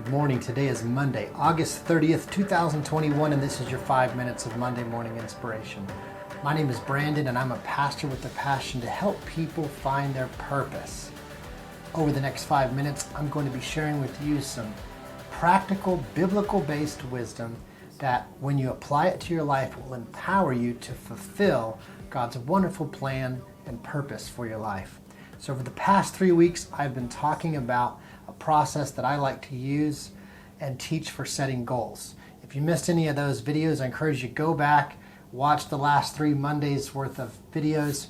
Good morning. Today is Monday, August 30th, 2021, and this is your 5 minutes of Monday morning inspiration. My name is Brandon, and I'm a pastor with a passion to help people find their purpose. Over the next 5 minutes, I'm going to be sharing with you some practical, biblical-based wisdom that, when you apply it to your life, will empower you to fulfill God's wonderful plan and purpose for your life. So over the past 3 weeks, I've been talking about a process that I like to use and teach for setting goals. If you missed any of those videos, I encourage you to go back, watch the last 3 Mondays worth of videos,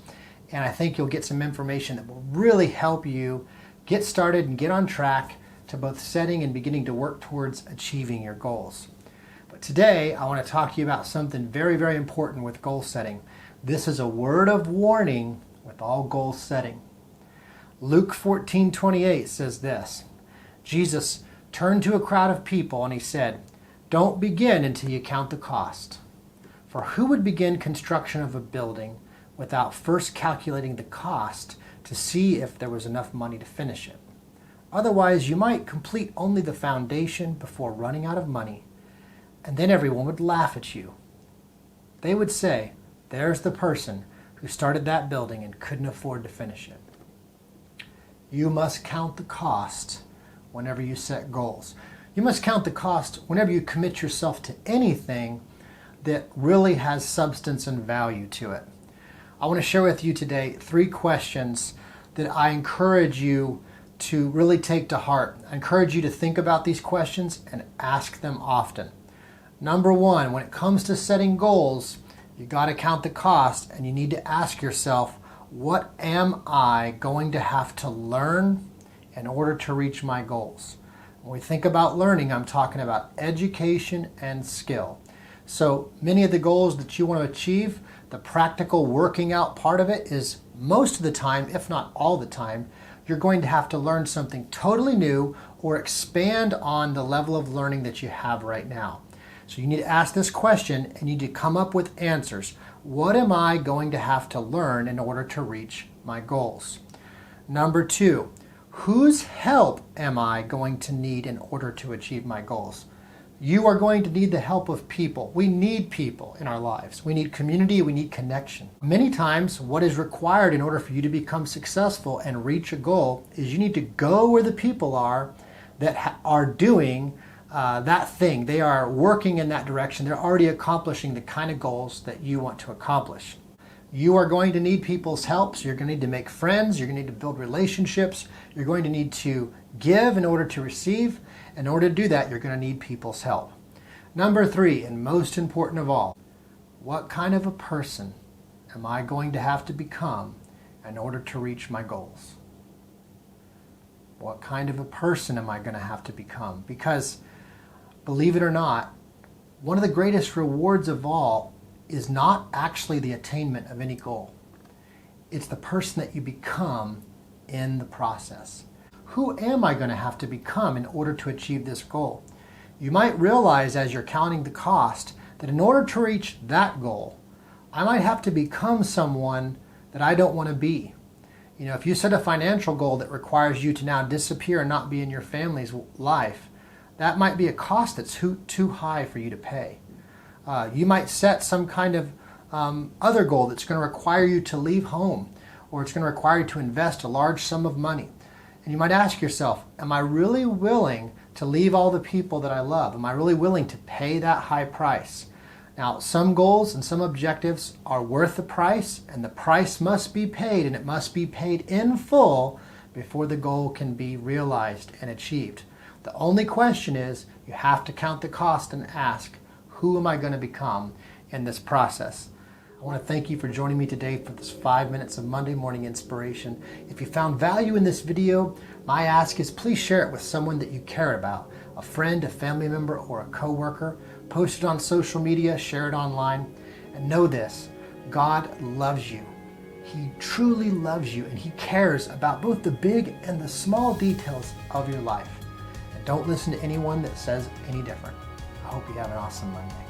and I think you'll get some information that will really help you get started and get on track to both setting and beginning to work towards achieving your goals. But today, I want to talk to you about something very, very important with goal setting. This is a word of warning with all goal setting. Luke 14:28 says this: Jesus turned to a crowd of people and he said, "Don't begin until you count the cost. For who would begin construction of a building without first calculating the cost to see if there was enough money to finish it? Otherwise, you might complete only the foundation before running out of money, and then everyone would laugh at you. They would say, 'There's the person who started that building and couldn't afford to finish it.'" You must count the cost whenever you set goals. You must count the cost whenever you commit yourself to anything that really has substance and value to it. I want to share with you today 3 questions that I encourage you to really take to heart. I encourage you to think about these questions and ask them often. Number 1, when it comes to setting goals, you got to count the cost and you need to ask yourself, what am I going to have to learn in order to reach my goals? When we think about learning, I'm talking about education and skill. So many of the goals that you want to achieve, the practical working out part of it is most of the time, if not all the time, you're going to have to learn something totally new or expand on the level of learning that you have right now. So you need to ask this question and you need to come up with answers. What am I going to have to learn in order to reach my goals? Number 2, whose help am I going to need in order to achieve my goals? You are going to need the help of people. We need people in our lives. We need community, we need connection. Many times, what is required in order for you to become successful and reach a goal is you need to go where the people are that are doing that thing. They are working in that direction. They're already accomplishing the kind of goals that you want to accomplish. You are going to need people's help, so you're going to need to make friends, you're going to need to build relationships, you're going to need to give in order to receive. In order to do that, you're going to need people's help. Number 3, and most important of all, what kind of a person am I going to have to become in order to reach my goals? What kind of a person am I going to have to become? Because, believe it or not, one of the greatest rewards of all is not actually the attainment of any goal. It's the person that you become in the process. Who am I going to have to become in order to achieve this goal? You might realize as you're counting the cost that in order to reach that goal, I might have to become someone that I don't want to be. You know, if you set a financial goal that requires you to now disappear and not be in your family's life, that might be a cost that's too high for you to pay. You might set some kind of other goal that's going to require you to leave home, or it's going to require you to invest a large sum of money. And you might ask yourself, am I really willing to leave all the people that I love? Am I really willing to pay that high price? Now, some goals and some objectives are worth the price, and the price must be paid, and it must be paid in full before the goal can be realized and achieved. The only question is, you have to count the cost and ask, who am I going to become in this process? I want to thank you for joining me today for this 5 minutes of Monday morning inspiration. If you found value in this video, my ask is please share it with someone that you care about, a friend, a family member, or a coworker. Post it on social media, share it online, and know this: God loves you. He truly loves you, and He cares about both the big and the small details of your life. And don't listen to anyone that says any different. I hope you have an awesome Monday.